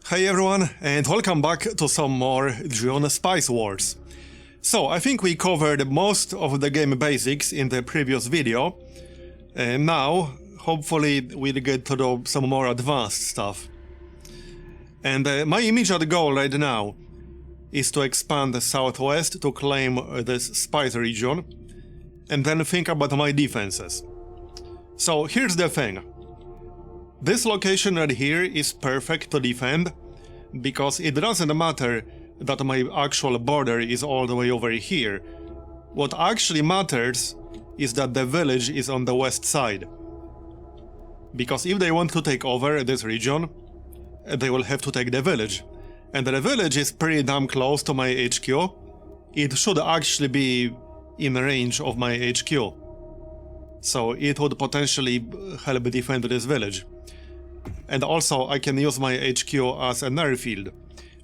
Hey everyone, and welcome back to some more Dune Spice Wars. So, I think we covered most of the game basics in the previous video, and now, hopefully, we'll get to do some more advanced stuff. And my immediate goal right now is to expand southwest to claim this spice region, and then think about my defenses. So, here's the thing. This location right here is perfect to defend, because it doesn't matter that my actual border is all the way over here. What actually matters is that the village is on the west side. Because if they want to take over this region, they will have to take the village. And the village is pretty damn close to my HQ. It should actually be in range of my HQ. So it would potentially help defend this village. And also I can use my HQ as an airfield,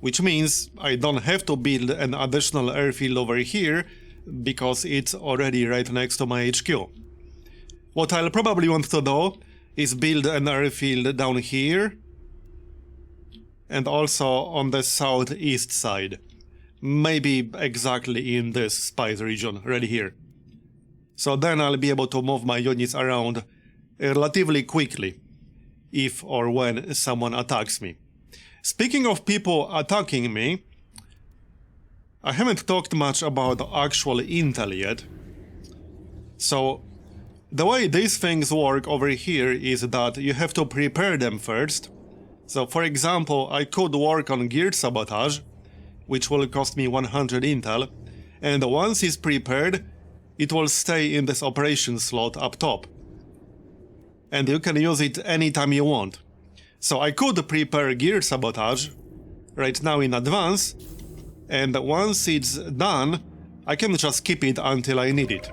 which means I don't have to build an additional airfield over here because it's already right next to my HQ. What I'll probably want to do is build an airfield down here and also on the southeast side. Maybe exactly in this spice region right here. So then I'll be able to move my units around relatively quickly if or when someone attacks me. Speaking of people attacking me, I haven't talked much about actual intel yet. So, the way these things work over here is that you have to prepare them first. So, for example, I could work on geared sabotage, which will cost me 100 intel, and once it's prepared, it will stay in this operation slot up top. And you can use it anytime you want. So I could prepare geared sabotage right now in advance, and once it's done, I can just keep it until I need it.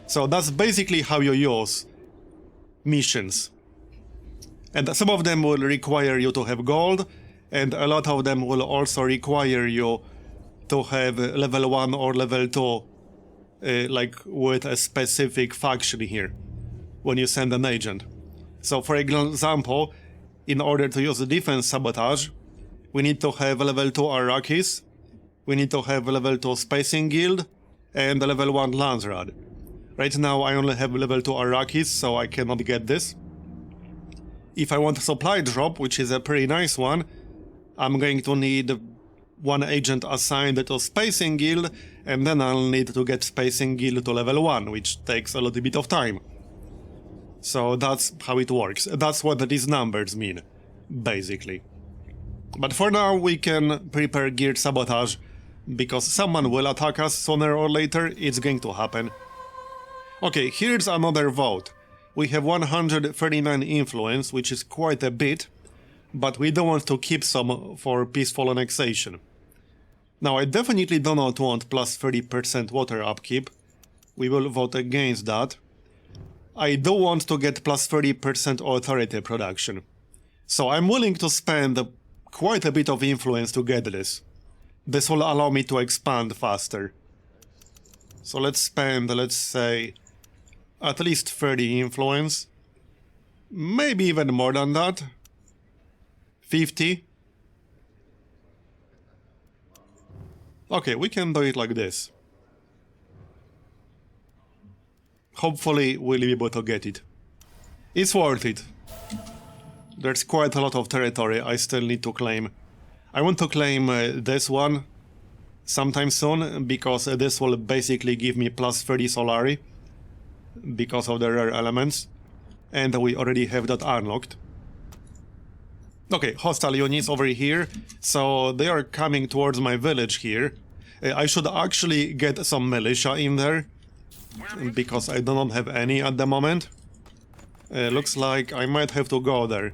So that's basically how you use missions. And some of them will require you to have gold, and a lot of them will also require you to have level 1 or level 2, like with a specific faction here, when you send an agent. So, for example, in order to use the defense sabotage, we need to have level 2 Arrakis, we need to have level 2 Spacing Guild, and a level 1 Landsrad. Right now I only have level 2 Arrakis, so I cannot get this. If I want a supply drop, which is a pretty nice one, I'm going to need one agent assigned to Spacing Guild, and then I'll need to get Spacing Guild to level 1, which takes a little bit of time. So that's how it works. That's what these numbers mean, basically. But for now we can prepare geared sabotage, because someone will attack us sooner or later, it's going to happen. Okay, here's another vote. We have 139 influence, which is quite a bit, but we don't want to keep some for peaceful annexation. Now I definitely do not want plus 30% water upkeep. We will vote against that. I do want to get plus 30% authority production. So I'm willing to spend quite a bit of influence to get this. This will allow me to expand faster. So let's spend, let's say, at least 30 influence. Maybe even more than that. 50. Okay, we can do it like this. Hopefully we'll be able to get it. It's worth it. There's quite a lot of territory I still need to claim. I want to claim this one sometime soon, because this will basically give me plus 30 Solari because of the rare elements, and we already have that unlocked. Okay, hostile units over here, so they are coming towards my village here. I should actually get some militia in there, because I do not have any at the moment. Looks like I might have to go there.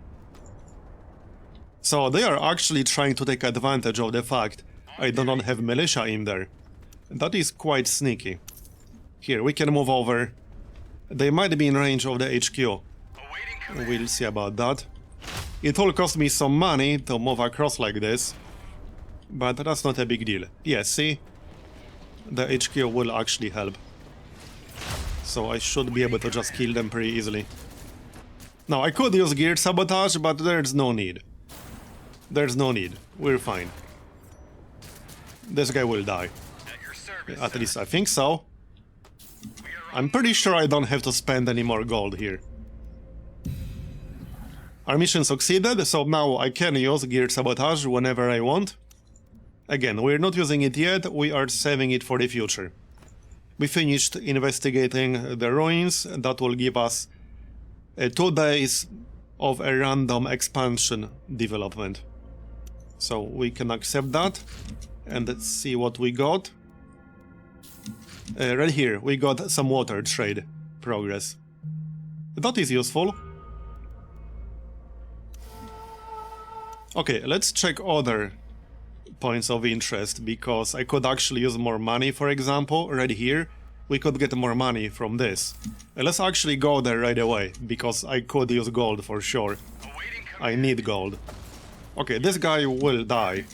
So they are actually trying to take advantage of the fact I do not have militia in there. That is quite sneaky. Here, we can move over. They might be in range of the HQ. We'll see about that. It will cost me some money to move across like this, but that's not a big deal. Yeah, see? The HQ will actually help. So I should be able to just kill them pretty easily. Now, I could use geared sabotage, but there's no need. There's no need. We're fine. This guy will die. At least I think so. I'm pretty sure I don't have to spend any more gold here. Our mission succeeded, so now I can use Geared Sabotage whenever I want. Again, we're not using it yet, we are saving it for the future. We finished investigating the ruins. That will give us 2 days of a random expansion development. So we can accept that and let's see what we got. Right here, we got some water trade progress. That is useful. Okay, let's check other points of interest, because I could actually use more money, for example. Right here, we could get more money from this. Let's actually go there right away, because I could use gold for sure. I need gold. Okay, this guy will die.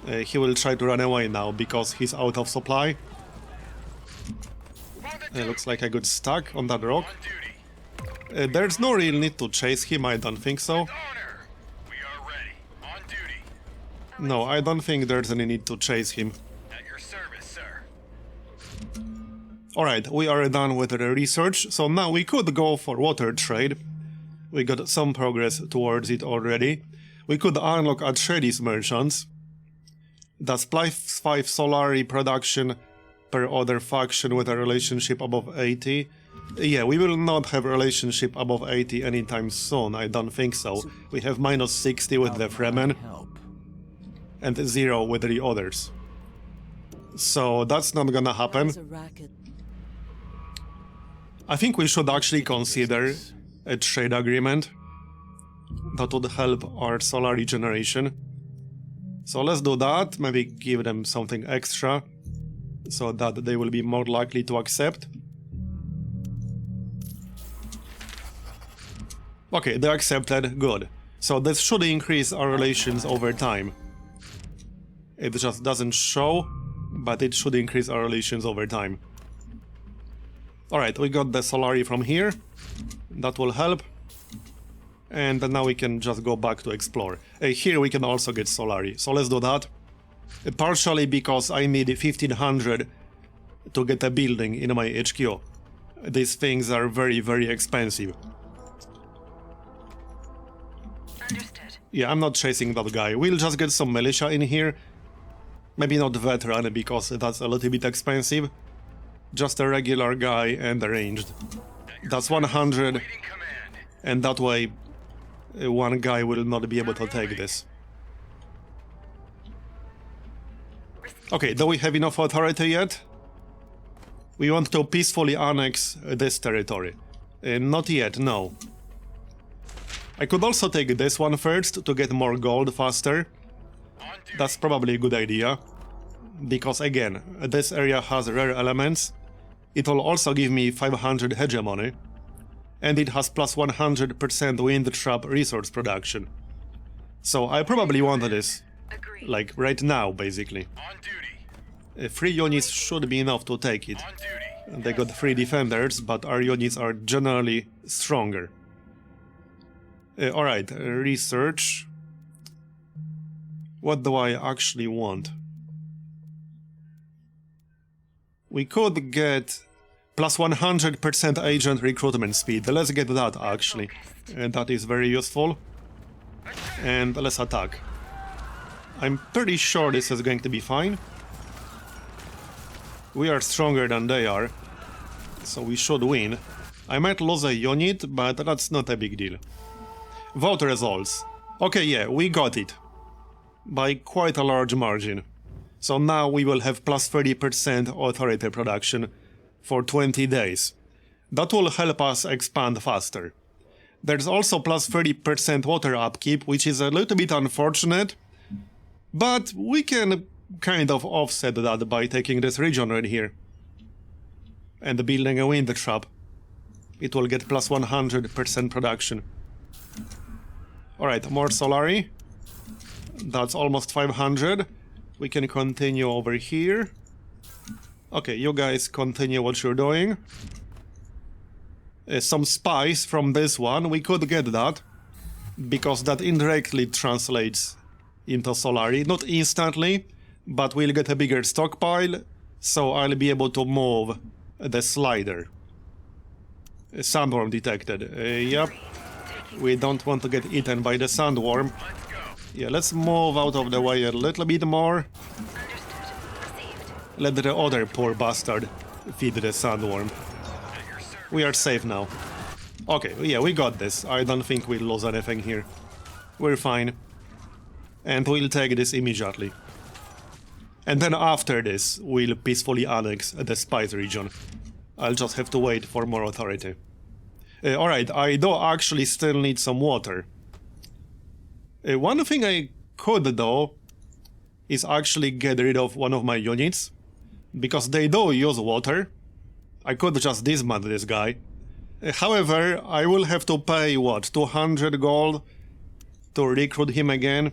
He will try to run away now, because he's out of supply. Looks like I got stuck on that rock. There's no real need to chase him, I don't think so. No, I don't think there's any need to chase him. Alright, we are done with the research, so now we could go for water trade. We got some progress towards it already. We could unlock Atreides merchants. That's +5 Solari production per other faction with a relationship above 80. Yeah, we will not have a relationship above 80 anytime soon, I don't think so. We have -60 with the Fremen and 0 with the others. So that's not gonna happen. I think we should actually consider a trade agreement that would help our Solari generation. So let's do that, maybe give them something extra, so that they will be more likely to accept. Okay, they accepted, good. So this should increase our relations over time. It just doesn't show, but it should increase our relations over time. Alright, we got the Solari from here. That will help. And now we can just go back to explore. Here we can also get Solari, so let's do that. Partially because I need 1500 to get a building in my HQ. These things are very, very expensive. Understood. Yeah, I'm not chasing that guy. We'll just get some militia in here. Maybe not veteran, because that's a little bit expensive. Just a regular guy and arranged. That's 100. And that way, one guy will not be able to take this. Okay, do we have enough authority yet? We want to peacefully annex this territory. Not yet, no. I could also take this one first to get more gold faster. That's probably a good idea. Because again, this area has rare elements. It will also give me 500 hegemony. And it has plus 100% wind trap resource production. So I probably want this. Like right now, basically. 3 units should be enough to take it. They got 3 defenders, but our units are generally stronger. Alright, research. What do I actually want? We could get plus 100% agent recruitment speed. Let's get that actually. That is very useful. And let's attack. I'm pretty sure this is going to be fine. We are stronger than they are, so we should win. I might lose a unit, but that's not a big deal. Vote results. Okay, yeah, we got it. By quite a large margin. So now we will have plus 30% authority production for 20 days. That will help us expand faster. There's also plus 30% water upkeep, which is a little bit unfortunate, but we can kind of offset that by taking this region right here and building a wind trap. It will get plus 100% production. Alright, more Solari. That's almost 500. We can continue over here. Okay, you guys continue what you're doing. Some spice from this one, we could get that. because that indirectly translates into Solari. Not instantly, but we'll get a bigger stockpile, so I'll be able to move the slider. Sandworm detected. Yep. We don't want to get eaten by the sandworm. Yeah, let's move out of the way a little bit more. Let the other poor bastard feed the sandworm. We are safe now. Okay, yeah, we got this. I don't think we'll lose anything here. We're fine. And we'll take this immediately. And then after this, we'll peacefully annex the spice region. I'll just have to wait for more authority. Alright, I do actually still need some water. One thing I could, though, is actually get rid of one of my units. Because they do use water. I could just dismantle this guy. However, I will have to pay, what, 200 gold to recruit him again?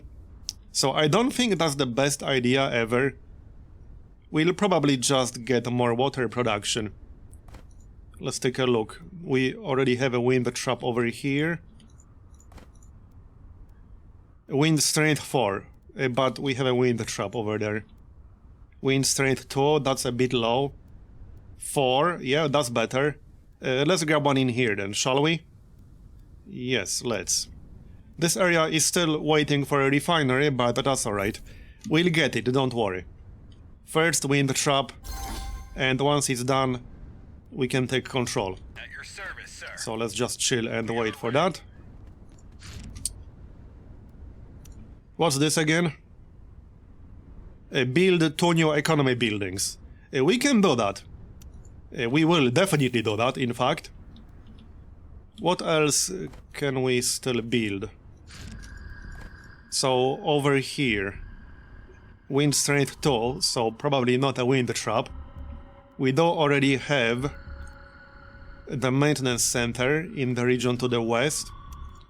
So I don't think that's the best idea ever. We'll probably just get more water production. Let's take a look. We already have a wind trap over here. Wind strength 4, but we have a wind trap over there. Wind strength 2, that's a bit low. 4, yeah, that's better. Let's grab one in here then, shall we? Yes, let's. This area is still waiting for a refinery, but that's alright. We'll get it, don't worry. First wind trap, and once it's done, we can take control. At your service, sir. So let's just chill and wait for that. What's this again? Build 2 new economy buildings. We can do that. We will definitely do that, in fact. What else can we still build? So, over here. Wind strength 2, so probably not a wind trap. We do already have the maintenance center in the region to the west,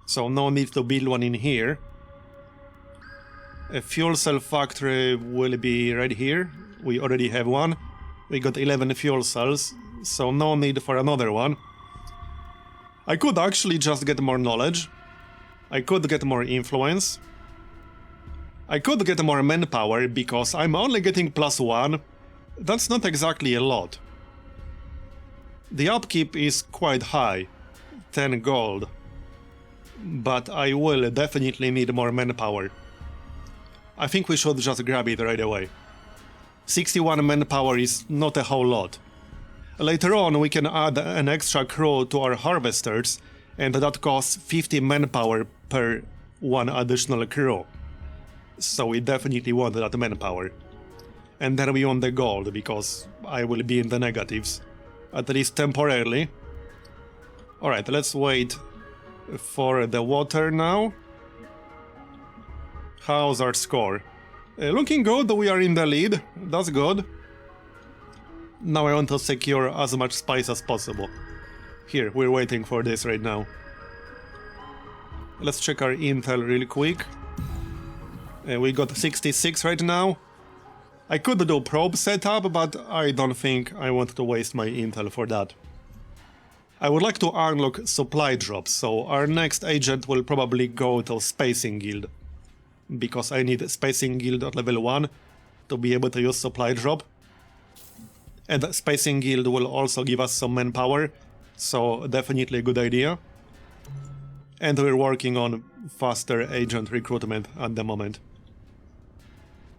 so no need to build one in here. A fuel cell factory will be right here. We already have one. We got 11 fuel cells, so no need for another one. I could actually just get more knowledge. I could get more influence. I could get more manpower, because I'm only getting +1. That's not exactly a lot. The upkeep is quite high, 10 gold. But I will definitely need more manpower. I think we should just grab it right away. 61 manpower is not a whole lot. Later on we can add an extra crew to our harvesters, and that costs 50 manpower per 1 additional crew. So we definitely want that manpower. And then we want the gold, because I will be in the negatives. At least temporarily. Alright, let's wait for the water now. How's our score? Looking good, we are in the lead. That's good. Now I want to secure as much spice as possible. Here, we're waiting for this right now. Let's check our intel really quick. We got 66 right now. I could do probe setup, but I don't think I want to waste my intel for that. I would like to unlock supply drops, so our next agent will probably go to Spacing Guild. Because I need Spacing Guild at level 1 to be able to use supply drop. And Spacing Guild will also give us some manpower, so definitely a good idea. And we're working on faster agent recruitment at the moment.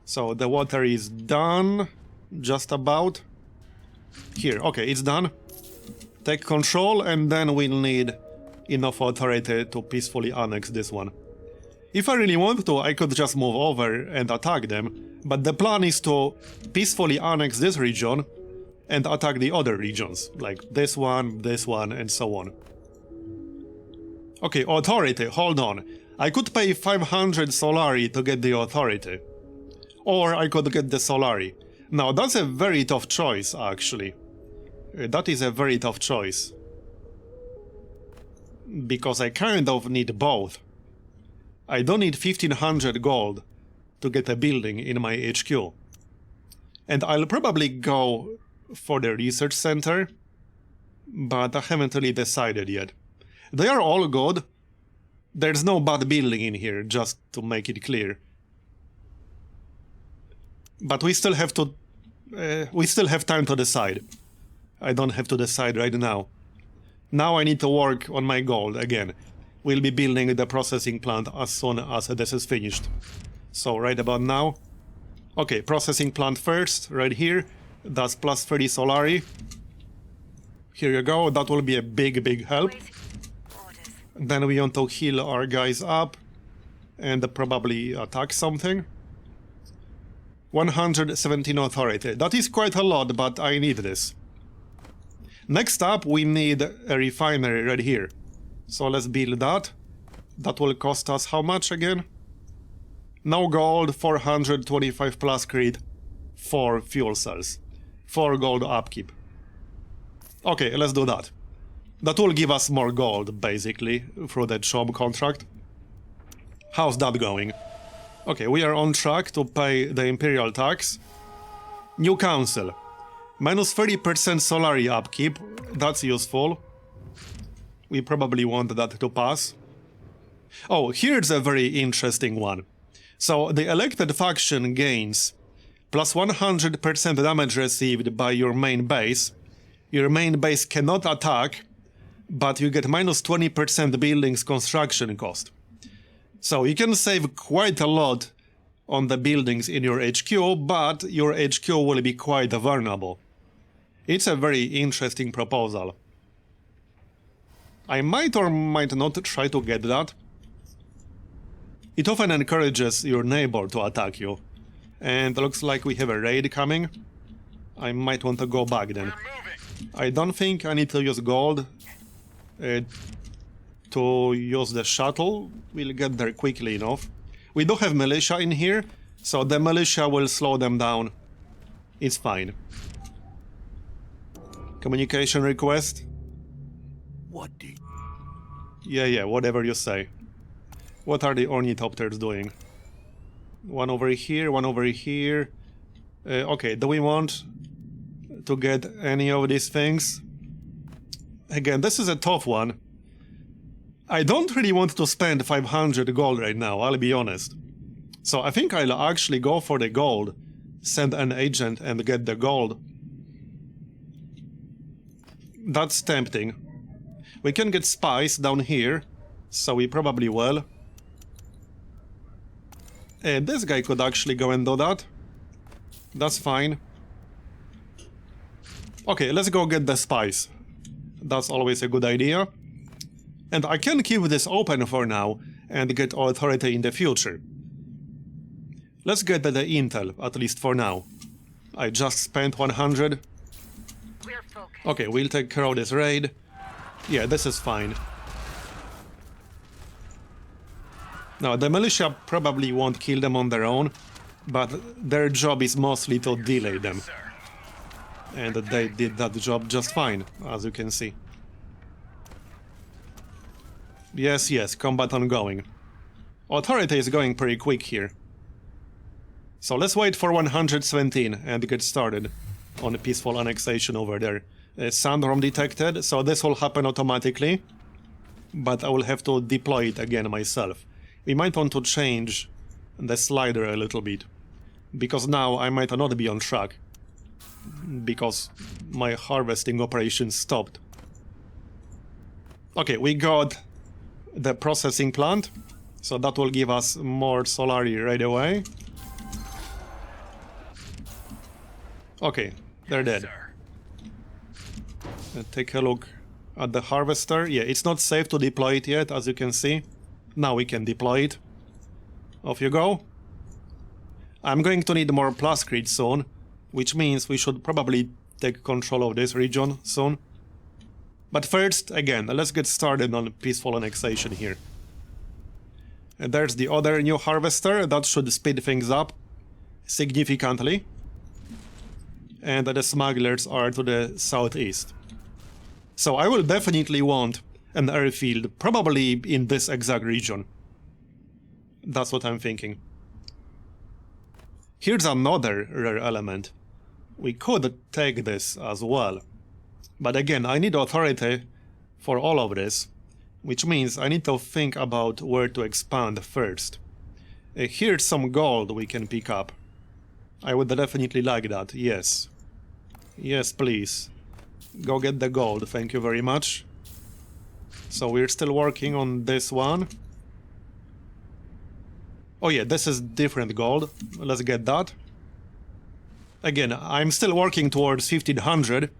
So the water is done, just about. Here, okay, it's done. Take control, and then we'll need enough authority to peacefully annex this one. If I really want to, I could just move over and attack them, but the plan is to peacefully annex this region and attack the other regions, like this one, and so on. Okay, authority, hold on. I could pay 500 Solari to get the authority. Or I could get the Solari. Now, that's a very tough choice, actually. That is a very tough choice. Because I kind of need both. I don't need 1500 gold to get a building in my HQ. And I'll probably go for the research center, but I haven't really decided yet. They are all good. There's no bad building in here, just to make it clear. But we still have to... we still have time to decide. I don't have to decide right now. Now I need to work on my gold again. We'll be building the processing plant as soon as this is finished. So right about now. Okay, processing plant first, right here. That's plus 30 Solari. Here you go, that will be a big help. Orders. Then we want to heal our guys up and probably attack something. 117 authority. That is quite a lot, but I need this. Next up, we need a refinery right here. So let's build that. That will cost us how much again? No gold, 425 plus crit, 4 fuel cells, 4 gold upkeep. Okay, let's do that. That will give us more gold, basically, through that job contract. How's that going? Okay, we are on track to pay the Imperial tax. New Council. Minus 30% Solari upkeep. That's useful. We probably want that to pass. Oh, here's a very interesting one. So, the elected faction gains plus 100% damage received by your main base. Your main base cannot attack, but you get minus 20% buildings construction cost. So you can save quite a lot on the buildings in your HQ, but your HQ will be quite vulnerable. It's a very interesting proposal. I might or might not try to get that. It often encourages your neighbor to attack you. And looks like we have a raid coming. I might want to go back then. I don't think I need to use gold to use the shuttle. We'll get there quickly enough. We do have militia in here, so the militia will slow them down. It's fine. Communication request? What do you... Yeah, whatever you say. What are the ornithopters doing? One over here, one over here. Okay, do we want to get any of these things? Again, this is a tough one. I don't really want to spend 500 gold right now, I'll be honest. So I think I'll actually go for the gold, send an agent and get the gold. That's tempting. We can get spies down here, so we probably will. And this guy could actually go and do that. That's fine. Okay, let's go get the spies. That's always a good idea. And I can keep this open for now and get authority in the future. Let's get the intel, at least for now. I just spent 100. We're focused. Okay, we'll take care of this raid. Yeah, this is fine. Now, the militia probably won't kill them on their own, but their job is mostly to delay them. And they did that job just fine, as you can see. Yes, combat ongoing. Authority is going pretty quick here. So let's wait for 117 and get started on a peaceful annexation over there. Sandworm detected, so this will happen automatically, but I will have to deploy it again myself. We might want to change the slider a little bit, because now I might not be on track, because my harvesting operation stopped. Okay, we got the processing plant, so that will give us more Solari right away. Okay, they're dead. Take a look at the harvester. Yeah, it's not safe to deploy it yet, as you can see. Now we can deploy it. Off you go. I'm going to need more plus crit soon, which means we should probably take control of this region soon. But first, again, let's get started on peaceful annexation here. And there's the other new harvester. That should speed things up significantly. And the smugglers are to the southeast. So I will definitely want an airfield, probably in this exact region. That's what I'm thinking. Here's another rare element. We could take this as well. But again, I need authority for all of this, which means I need to think about where to expand first. Here's some gold we can pick up. I would definitely like that, yes. Yes, please. Go get the gold, thank you very much. So we're still working on this one. Oh yeah, this is different gold. Let's get that. Again, I'm still working towards 1500.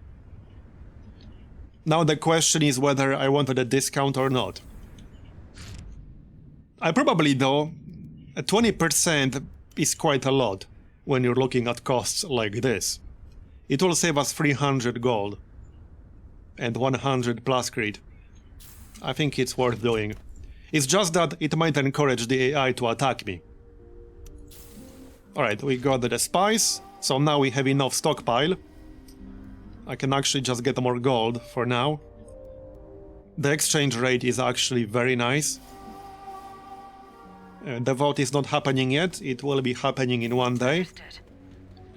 Now the question is whether I wanted a discount or not. I probably though, 20% is quite a lot when you're looking at costs like this. It will save us 300 gold and 100 plus crit. I think it's worth doing. It's just that it might encourage the AI to attack me. Alright, we got the spice, so now we have enough stockpile. I can actually just get more gold for now. The exchange rate is actually very nice. The vote is not happening yet, it will be happening in one day.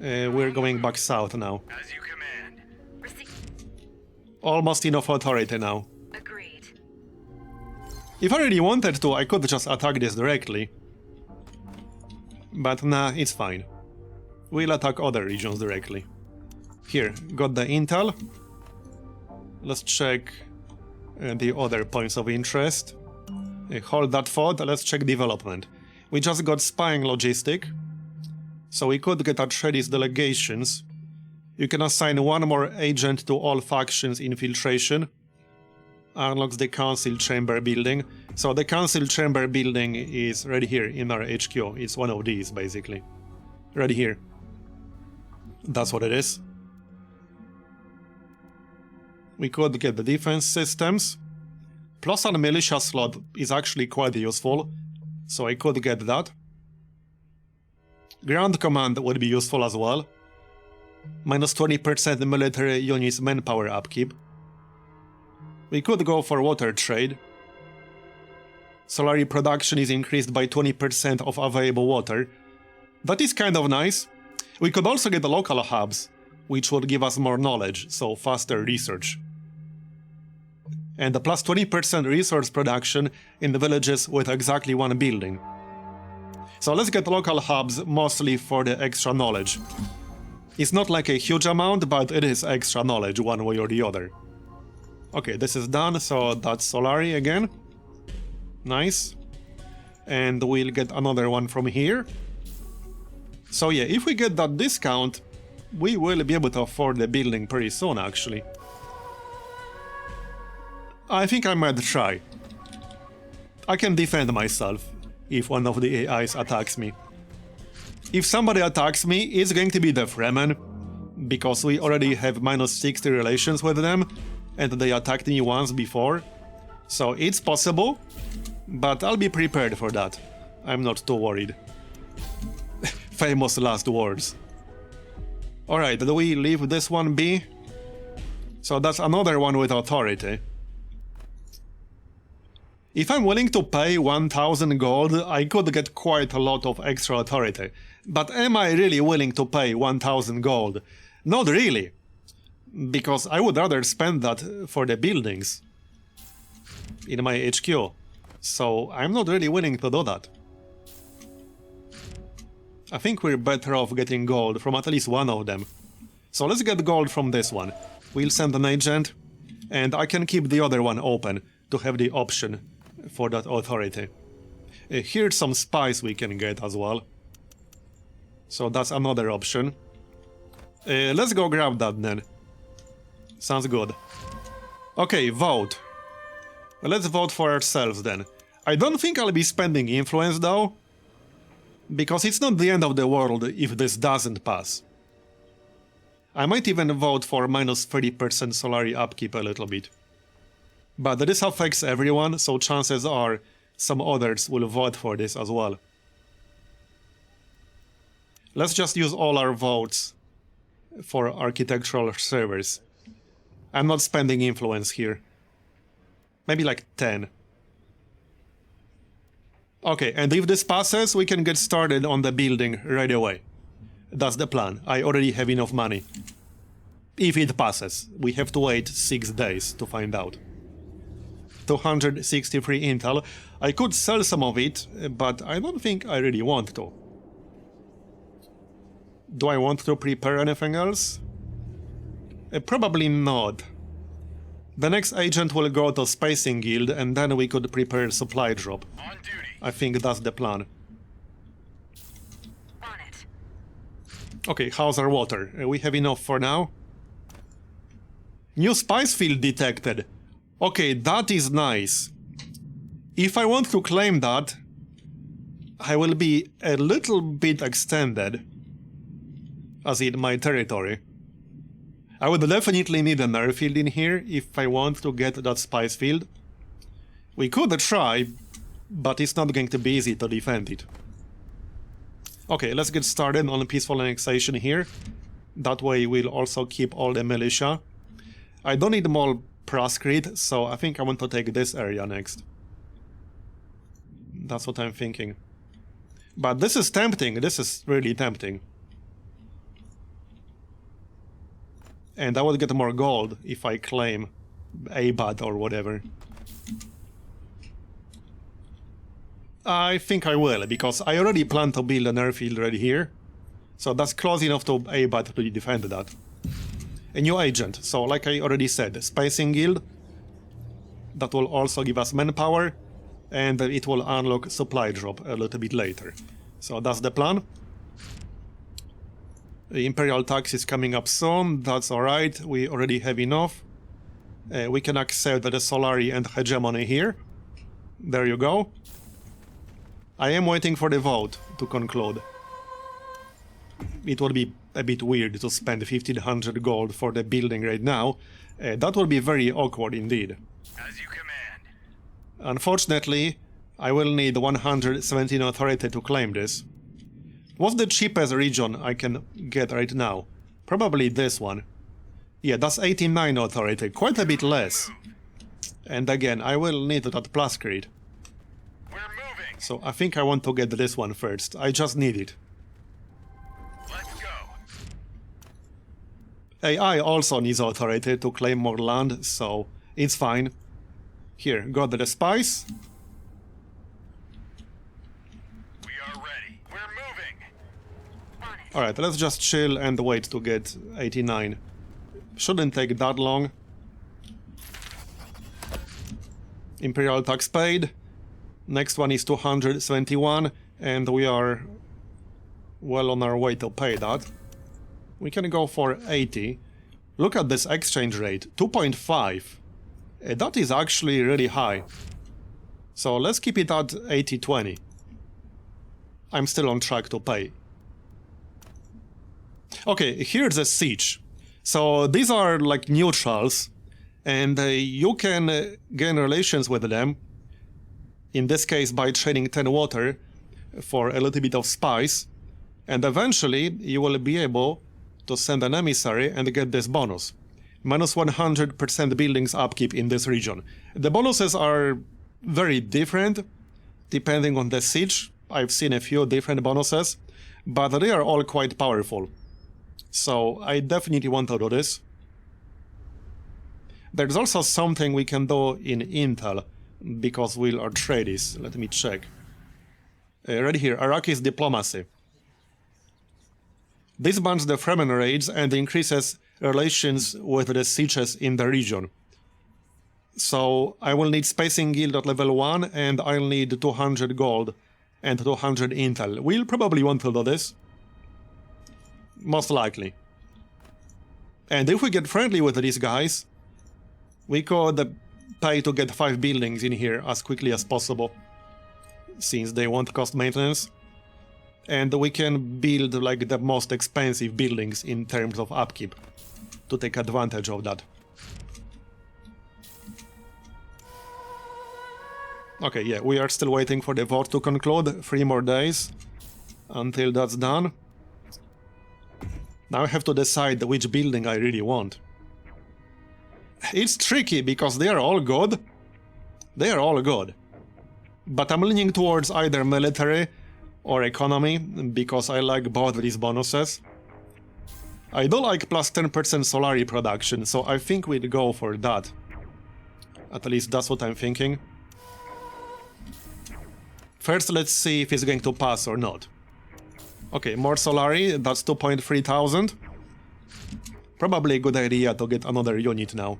We're going back south now. As you command. Almost enough authority now. Agreed. If I really wanted to, I could just attack this directly. But nah, it's fine. We'll attack other regions directly. Here, got the intel. Let's check the other points of interest. Hold that thought, let's check development. We just got spying logistic. So we could get Atreides delegations. You can assign one more agent to all factions infiltration. Unlocks the council chamber building. So the council chamber building is right here in our HQ. It's one of these basically. Right here. That's what it is. We could get the defense systems. Plus a militia slot is actually quite useful. So I could get that. Ground command would be useful as well. Minus 20% military units manpower upkeep. We could go for water trade. Solari production is increased by 20% of available water. That is kind of nice. We could also get the local hubs, which would give us more knowledge, so faster research. And a plus 20% resource production in the villages with exactly one building. So let's get local hubs mostly for the extra knowledge. It's not like a huge amount, but it is extra knowledge one way or the other. Okay, this is done, so that's Solari again. Nice. And we'll get another one from here. So yeah, if we get that discount, we will be able to afford the building pretty soon actually. I think I might try. I can defend myself if one of the AIs attacks me. If somebody attacks me, it's going to be the Fremen, because we already have minus 60 relations with them, and they attacked me once before. So it's possible, but I'll be prepared for that. I'm not too worried. Famous last words. Alright, do we leave this one be? So that's another one with authority. If I'm willing to pay 1000 gold, I could get quite a lot of extra authority. But am I really willing to pay 1000 gold? Not really. Because I would rather spend that for the buildings in my HQ. So I'm not really willing to do that. I think we're better off getting gold from at least one of them. So let's get gold from this one. We'll send an agent, and I can keep the other one open to have the option for that authority. Here's some spice we can get as well. So that's another option. Let's go grab that then. Sounds good. Okay, vote. Let's vote for ourselves then. I don't think I'll be spending influence though, because it's not the end of the world if this doesn't pass. I might even vote for minus 30% Solari upkeep a little bit. But this affects everyone, so chances are some others will vote for this as well. Let's just use all our votes for architectural servers. I'm not spending influence here. Maybe like 10. Okay, and if this passes, we can get started on the building right away. That's the plan. I already have enough money. If it passes, we have to wait 6 days to find out. 263 intel. I could sell some of it, but I don't think I really want to. Do I want to prepare anything else? Probably not. The next agent will go to Spacing Guild, and then we could prepare supply drop. On duty. I think that's the plan. On it. Okay, how's our water? We have enough for now? New spice field detected. Okay, that is nice. If I want to claim that, I will be a little bit extended, as in my territory. I would definitely need an airfield in here if I want to get that spice field. We could try, but it's not going to be easy to defend it. Okay, let's get started on peaceful annexation here. That way we'll also keep all the militia. I don't need more proscrite, so I think I want to take this area next. That's what I'm thinking. But this is tempting, this is really tempting. And I would get more gold if I claim ABAT or whatever. I think I will, because I already plan to build an airfield right here. So that's close enough to ABAT to defend that. A new agent, so like I already said, Spacing Guild. That will also give us manpower, and it will unlock supply drop a little bit later. So that's the plan. The Imperial tax is coming up soon, that's alright, we already have enough. We can accept the Solari and Hegemony here. There you go. I am waiting for the vote to conclude. It would be a bit weird to spend 1500 gold for the building right now. That would be very awkward indeed. As you command. Unfortunately, I will need 117 authority to claim this. What's the cheapest region I can get right now? Probably this one. Yeah, that's 89 authority, quite a bit less. And again, I will need that plus crit. We're moving. So I think I want to get this one first. I just need it. Let's go. AI also needs authority to claim more land, so it's fine. Here, got the spice. We are ready. We're moving. On it. Alright, let's just chill and wait to get 89. Shouldn't take that long. Imperial tax paid. Next one is 271, and we are well on our way to pay that. We can go for 80. Look at this exchange rate, 2.5. That is actually really high. So let's keep it at 80-20. I'm still on track to pay. Okay, here's a siege. So these are like neutrals, and you can gain relations with them. In this case by trading 10 water for a little bit of spice. And eventually you will be able to send an emissary and get this bonus. Minus 100% buildings upkeep in this region. The bonuses are very different depending on the siege. I've seen a few different bonuses, but they are all quite powerful. So I definitely want to do this. There's also something we can do in Intel, because we'll Atreides. Let me check. Right here, Iraqi's diplomacy. This bans the Fremen raids and increases relations with the sieges in the region. So I will need Spacing Guild at level 1, and I'll need 200 gold and 200 intel. We'll probably want to do this. Most likely. And if we get friendly with these guys, we could pay to get 5 buildings in here as quickly as possible, since they won't cost maintenance. And we can build like the most expensive buildings in terms of upkeep to take advantage of that. Okay, yeah, we are still waiting for the vote to conclude. 3 more days until that's done. Now I have to decide which building I really want. It's tricky because they are all good. They are all good. But I'm leaning towards either military or economy, because I like both these bonuses. I do like plus 10% Solari production, so I think we'd go for that. At least that's what I'm thinking. First, let's see if it's going to pass or not. Okay, more Solari, that's 2,300. Probably a good idea to get another unit now.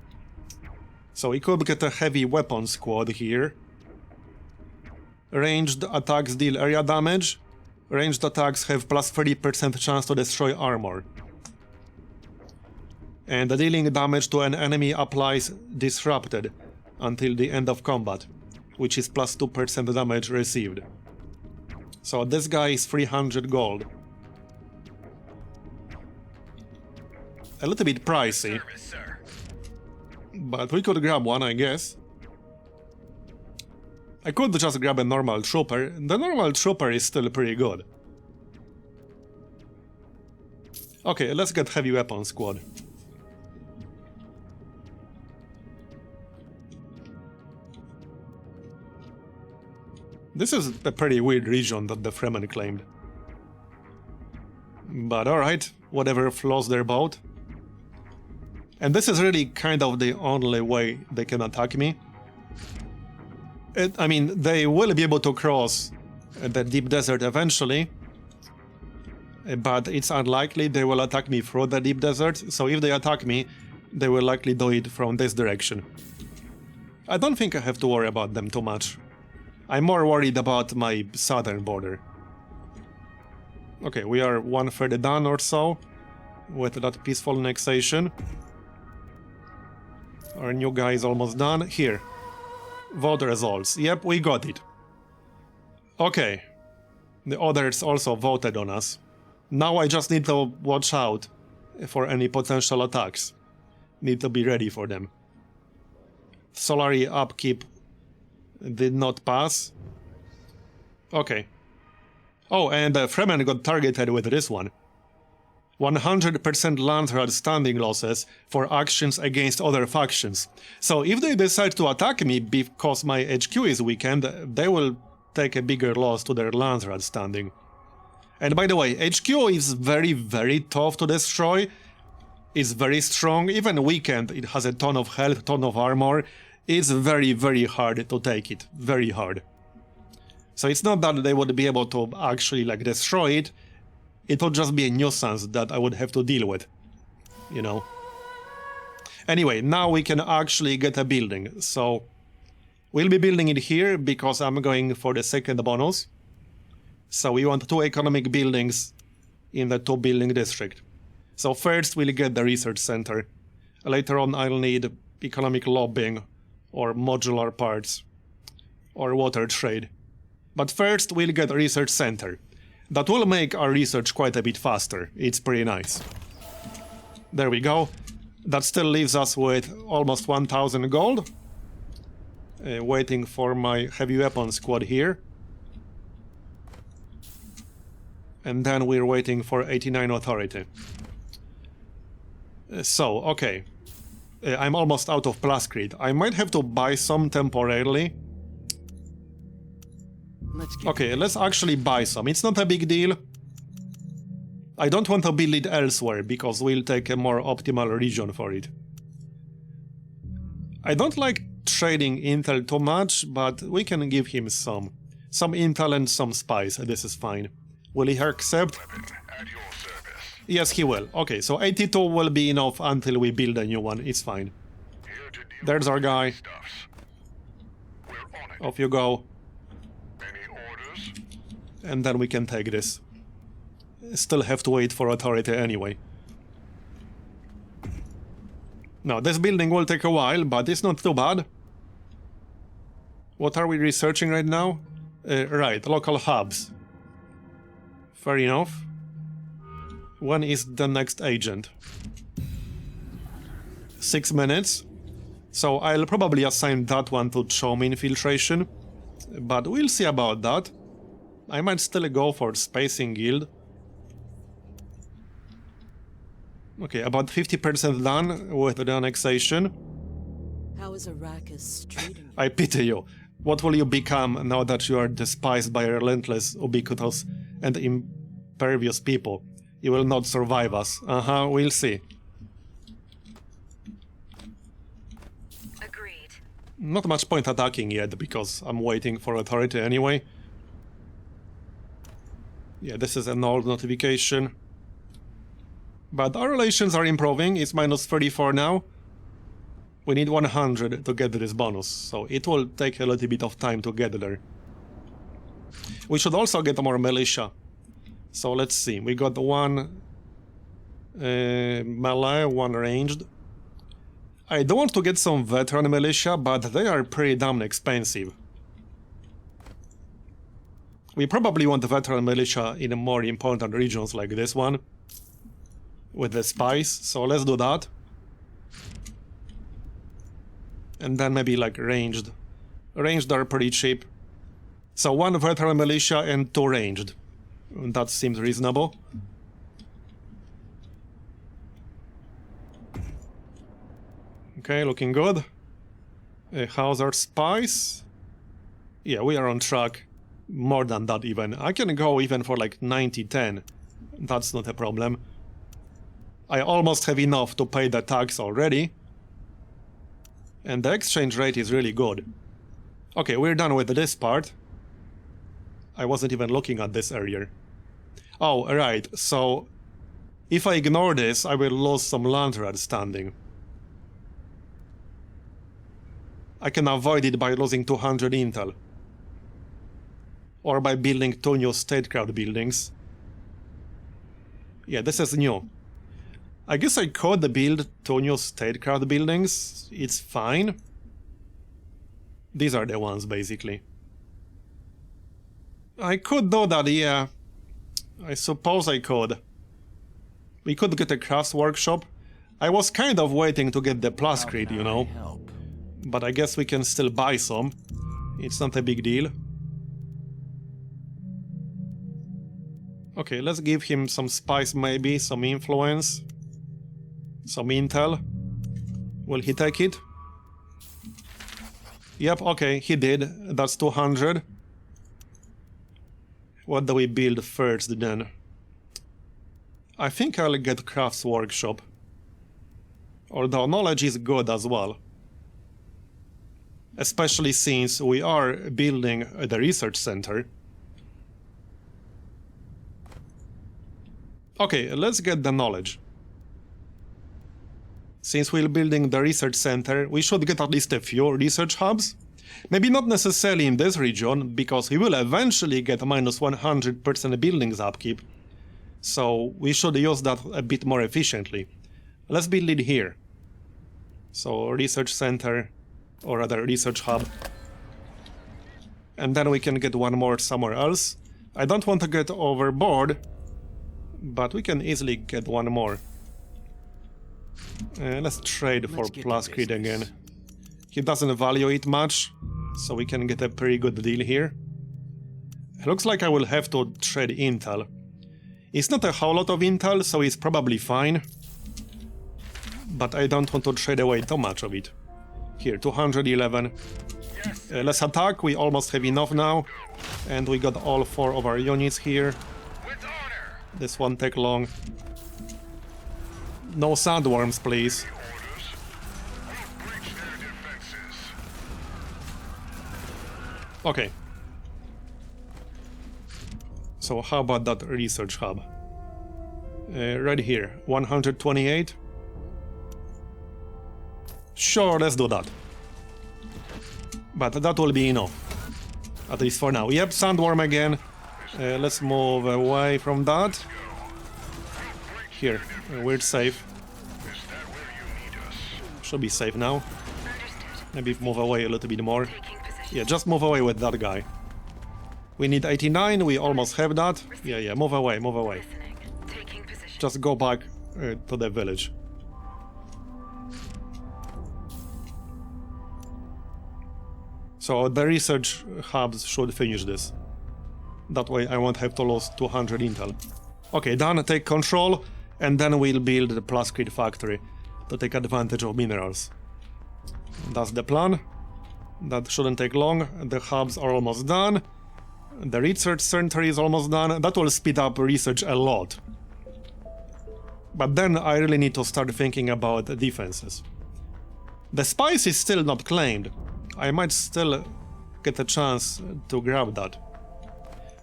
So we could get a heavy weapon squad here. Ranged attacks deal area damage. Ranged attacks have plus 30% chance to destroy armor. And the dealing damage to an enemy applies disrupted until the end of combat, which is plus 2% damage received. So this guy is 300 gold. A little bit pricey, Service, sir. but we could grab one, I guess. I could just grab a normal trooper. The normal trooper is still pretty good. Okay, let's get heavy weapon squad. This is a pretty weird region that the Fremen claimed. But alright, whatever floats their boat. And this is really kind of the only way they can attack me. I mean, they will be able to cross the deep desert eventually, but it's unlikely they will attack me through the deep desert, so if they attack me, they will likely do it from this direction. I don't think I have to worry about them too much. I'm more worried about my southern border. Okay, we are 1/3 done or so with that peaceful annexation. Our new guy is almost done. Here. Vote results. Yep, we got it. Okay. The others also voted on us. Now I just need to watch out for any potential attacks. Need to be ready for them. Solari upkeep did not pass. Okay. Oh, and Fremen got targeted with this one. 100% Landrat standing losses for actions against other factions. So if they decide to attack me because my HQ is weakened, they will take a bigger loss to their Landrat standing. And by the way, HQ is very, very tough to destroy. It's very strong, even weakened. It has a ton of health, ton of armor. It's very, very hard to take it. Very hard. So it's not that they would be able to actually like destroy it. It would just be a nuisance that I would have to deal with, you know. Anyway, now we can actually get a building. So we'll be building it here because I'm going for the second bonus. So we want 2 economic buildings in the 2 building district. So first we'll get the research center. Later on I'll need economic lobbying or modular parts or water trade. But first we'll get a research center. That will make our research quite a bit faster. It's pretty nice. There we go. That still leaves us with almost 1,000 gold. Waiting for my heavy weapon squad here. And then we're waiting for 89 authority. So, okay. I'm almost out of plascrete. I might have to buy some temporarily. Okay, let's actually buy some. It's not a big deal. I don't want to build it elsewhere, because we'll take a more optimal region for it. I don't like trading intel too much, but we can give him some. Some intel and some spice, this is fine. Will he accept? At your service. Yes, he will. Okay, so 82 will be enough until we build a new one, it's fine. Here to deal There's our with guy. stuffs. We're on it. Off you go. Any orders? And then we can take this. Still have to wait for authority anyway. Now, this building will take a while, but it's not too bad. What are we researching right now? Right, local hubs. Fair enough. When is the next agent? 6 minutes. So I'll probably assign that one to Chom Infiltration. But we'll see about that. I might still go for Spacing Guild. Okay, about 50% done with the annexation. How is Arrakis treating you? I pity you. What will you become now that you are despised by relentless, ubiquitous, and impervious people? You will not survive us. We'll see. Agreed. Not much point attacking yet, because I'm waiting for authority anyway. Yeah, this is an old notification. But our relations are improving, it's minus 34 now. We need 100 to get this bonus, so it will take a little bit of time to get there. We should also get more militia. So let's see, we got one melee, one ranged. I do want to get some veteran militia, but they are pretty damn expensive. We probably want veteran militia in more important regions like this one, with the spies, so let's do that. And then maybe like ranged. Ranged are pretty cheap. So one veteran militia and two ranged. That seems reasonable. Okay, looking good. How's our spies? Yeah, we are on track. More than that even. I can go even for like 90-10. That's not a problem. I almost have enough to pay the tax already. And the exchange rate is really good. Okay, we're done with this part. I wasn't even looking at this earlier. Oh, right, so if I ignore this, I will lose some land rad standing. I can avoid it by losing 200 intel. Or by building 2 new statecraft buildings. Yeah, this is new. I guess I could build 2 new statecraft buildings. It's fine. These are the ones, basically. I could do that, yeah. I suppose I could. We could get a crafts workshop. I was kind of waiting to get the plascrete, you know. But I guess we can still buy some. It's not a big deal. Okay, let's give him some spice maybe, some influence. Some intel. Will he take it? Yep, okay, he did. That's 200. What do we build first then? I think I'll get crafts workshop. Although knowledge is good as well. Especially since we are building the research center. Okay, let's get the knowledge. Since we're building the research center, we should get at least a few research hubs. Maybe not necessarily in this region, because we will eventually get minus 100% buildings upkeep. So we should use that a bit more efficiently. Let's build it here. So research center, or rather research hub. And then we can get one more somewhere else. I don't want to get overboard, but we can easily get one more. Let's trade for plascrete again. He doesn't value it much, so we can get a pretty good deal here. It looks like I will have to trade intel. It's not a whole lot of intel, so it's probably fine. But I don't want to trade away too much of it. Here, 211. Let's attack, we almost have enough now. And we got all 4 of our units here. This won't take long. No sandworms, please. Okay. So how about that research hub? Right here, 128. Sure, let's do that. But that will be enough. At least for now. Yep, sandworm again. Let's move away from that. Here, we're safe. Should be safe now. Maybe move away a little bit more. Yeah, just move away with that guy. We need 89, we almost have that. Yeah, move away, move away. Just go back to the village. So the research hubs should finish this. That way I won't have to lose 200 intel. Okay, done, take control, and then we'll build the plascrete factory to take advantage of minerals. That's the plan. That shouldn't take long. The hubs are almost done. The research center is almost done. That will speed up research a lot. But then I really need to start thinking about defenses. The spice is still not claimed. I might still get a chance to grab that.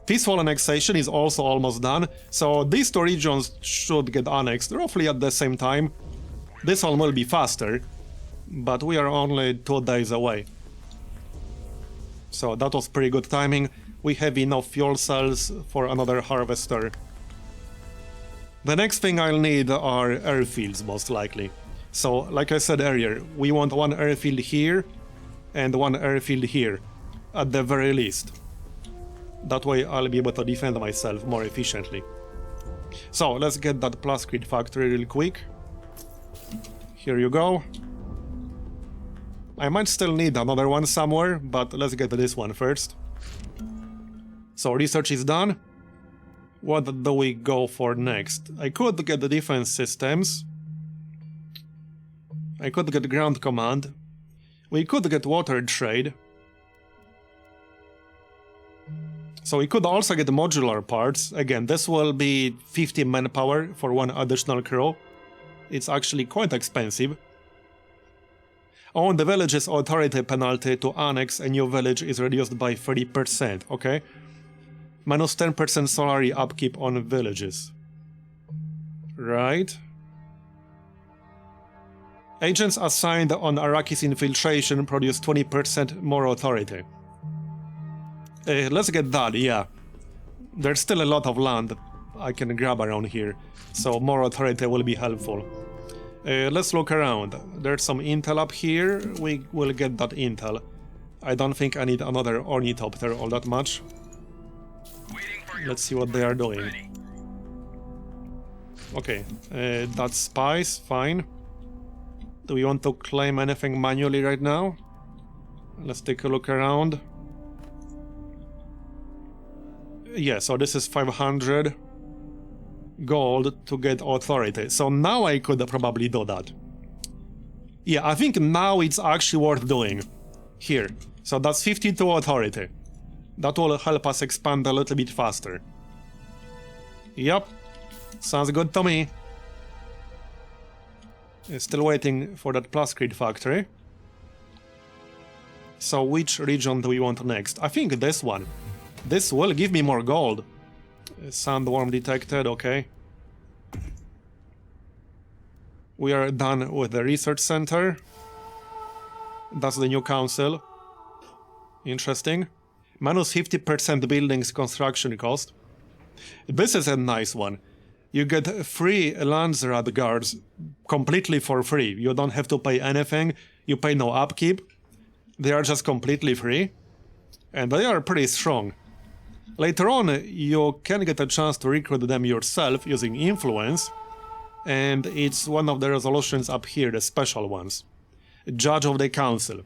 Peaceful annexation is also almost done, so these two regions should get annexed roughly at the same time. This one will be faster, but we are only 2 days away. So that was pretty good timing. We have enough fuel cells for another harvester. The next thing I'll need are airfields, most likely. So, like I said earlier, we want one airfield here and one airfield here, at the very least. That way I'll be able to defend myself more efficiently. So, let's get that plascrete factory real quick. Here you go. I might still need another one somewhere, but let's get this one first. So, research is done. What do we go for next? I could get the defense systems. I could get ground command. We could get water trade. So we could also get modular parts. Again, this will be 50 manpower for one additional crew. It's actually quite expensive. On the village's authority penalty to annex a new village is reduced by 30%, okay? Minus 10% salary upkeep on villages. Right. Agents assigned on Arrakis infiltration produce 20% more authority. Let's get that, yeah. There's still a lot of land I can grab around here, so more authority will be helpful. Let's look around. There's some intel up here. We will get that intel. I don't think I need another ornithopter all that much. Let's see what they are doing. Okay, that's spies, fine. Do we want to claim anything manually right now? Let's take a look around. Yeah, so this is 500 gold to get authority. So now I could probably do that. Yeah, I think now it's actually worth doing. Here. So that's 52 authority. That will help us expand a little bit faster. Yep. Sounds good to me. Still waiting for that plascrete factory. So which region do we want next? I think this one. This will give me more gold. Sandworm detected, okay. We are done with the research center. That's the new council. Interesting. Minus 50% buildings construction cost. This is a nice one. You get free Landsrat guards completely for free. You don't have to pay anything. You pay no upkeep. They are just completely free. And they are pretty strong. Later on, you can get a chance to recruit them yourself using influence. And it's one of the resolutions up here, the special ones. Judge of the Council.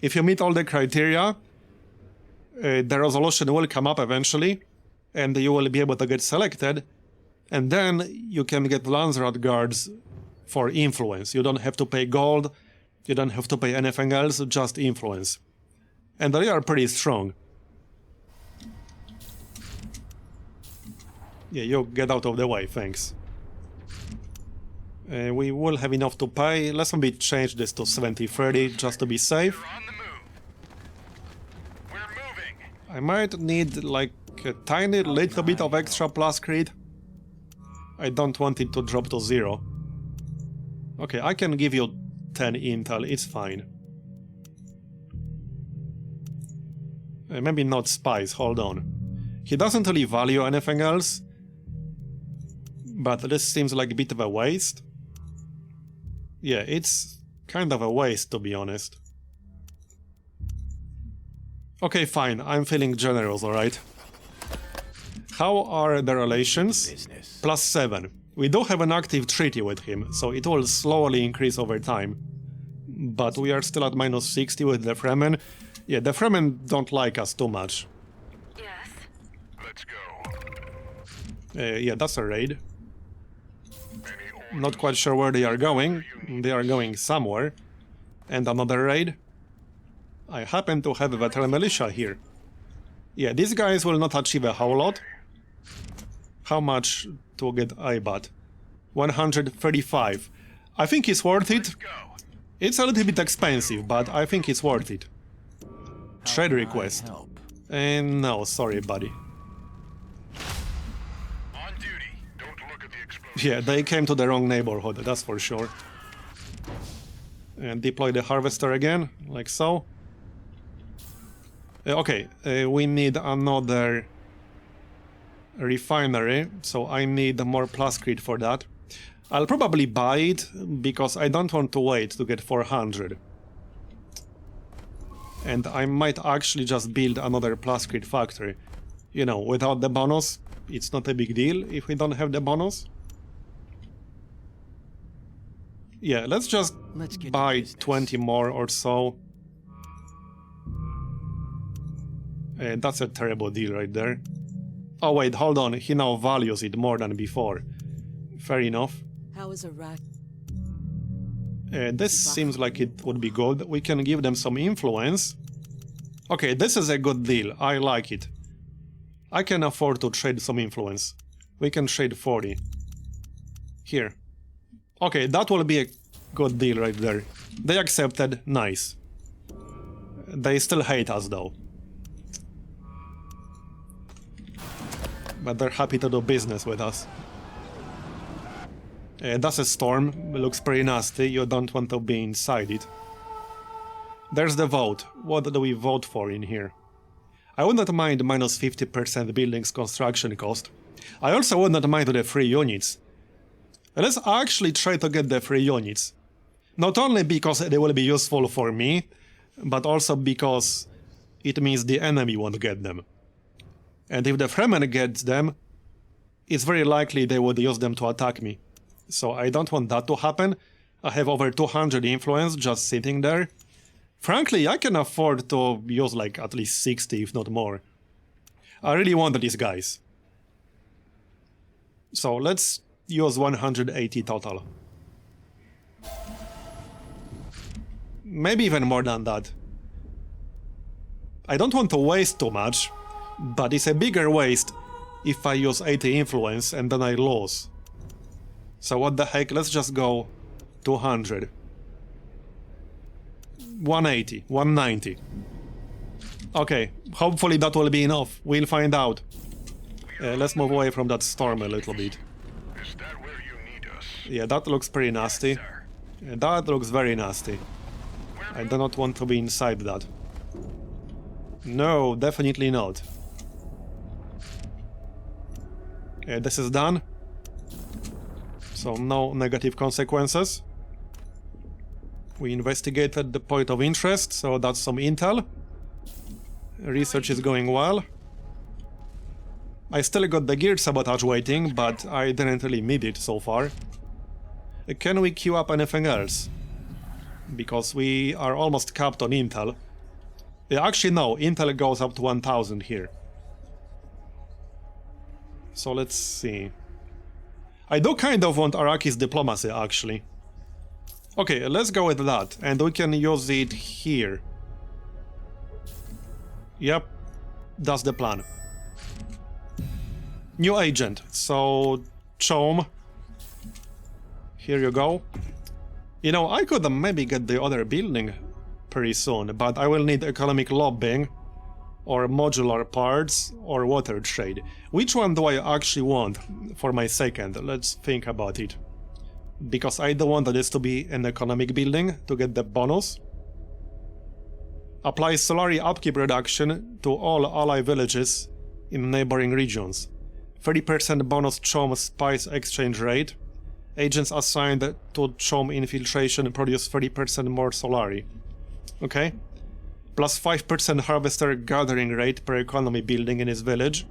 If you meet all the criteria, the resolution will come up eventually, and you will be able to get selected, and then you can get Landsrat guards for influence. You don't have to pay gold, you don't have to pay anything else, just influence. And they are pretty strong. Yeah, you get out of the way, thanks. We will have enough to pay. Let's maybe change this to 70-30 just to be safe. We're on the move. We're moving. I might need like a tiny little bit of extra plascrete. I don't want it to drop to 0. Okay, I can give you 10 intel, it's fine. Maybe not spies, hold on. He doesn't really value anything else, but this seems like a bit of a waste. Yeah, it's kind of a waste, to be honest. Okay, fine, I'm feeling generous, alright? How are the relations? +7. We do have an active treaty with him, so it will slowly increase over time. But we are still at -60 with the Fremen. Yeah, the Fremen don't like us too much. Yes. Let's go. Yeah, that's a raid. Any orders? Not quite sure where they are going. They are going somewhere. And another raid. I happen to have a veteran militia here. Yeah, these guys will not achieve a whole lot. How much to get IBAT? 135. I think it's worth it. Go. It's a little bit expensive, but I think it's worth it. Trade request. And no, sorry, buddy. On duty. Don't look at the explosion. Yeah, they came to the wrong neighborhood, that's for sure. And deploy the harvester again, like so. Okay, we need another refinery, so I need more plascrete for that. I'll probably buy it, because I don't want to wait to get 400. And I might actually just build another plascrete factory. You know, without the bonus, it's not a big deal if we don't have the bonus. Yeah, let's just buy 20 more or so. That's a terrible deal right there. Oh wait, hold on, he now values it more than before. Fair enough. How is Iraq? This seems like it would be good. We can give them some influence. Okay, this is a good deal. I like it. I can afford to trade some influence. We can trade 40. Here. Okay, that will be a good deal right there. They accepted. Nice. They still hate us though. But they're happy to do business with us. That's a storm. It looks pretty nasty. You don't want to be inside it. There's the vote. What do we vote for in here? I would not mind minus 50% buildings construction cost. I also would not mind the free units. Let's actually try to get the free units. Not only because they will be useful for me, but also because it means the enemy won't get them. And if the Fremen gets them, it's very likely they would use them to attack me. So I don't want that to happen. I have over 200 influence just sitting there. Frankly, I can afford to use like at least 60, if not more. I really want these guys. So let's use 180 total. Maybe even more than that. I don't want to waste too much, but it's a bigger waste if I use 80 influence and then I lose. So what the heck, let's just go 200. 180, 190. Okay, hopefully that will be enough. We'll find out. Let's move away from that storm a little bit. Is that where you need us? Yeah, that looks pretty nasty. Sir. That looks very nasty. I do not want to be inside that. No, definitely not. This is done. So no negative consequences. We investigated the point of interest, so that's some intel. Research is going well. I still got the geared sabotage waiting, but I didn't really need it so far. Can we queue up anything else? Because we are almost capped on intel. Actually no, intel goes up to 1000 here. So let's see. I do kind of want Araki's diplomacy, actually. Okay, let's go with that, and we can use it here. Yep, that's the plan. New agent, so Chom. Here you go. You know, I could maybe get the other building pretty soon, but I will need economic lobbying, or modular parts, or water trade. Which one do I actually want for my second? Let's think about it. Because I don't want this to be an economic building to get the bonus. Apply Solari upkeep reduction to all ally villages in neighboring regions. 30% bonus Chom spice exchange rate. Agents assigned to Chom infiltration produce 30% more Solari. Okay. Plus 5% harvester gathering rate per economy building in his village.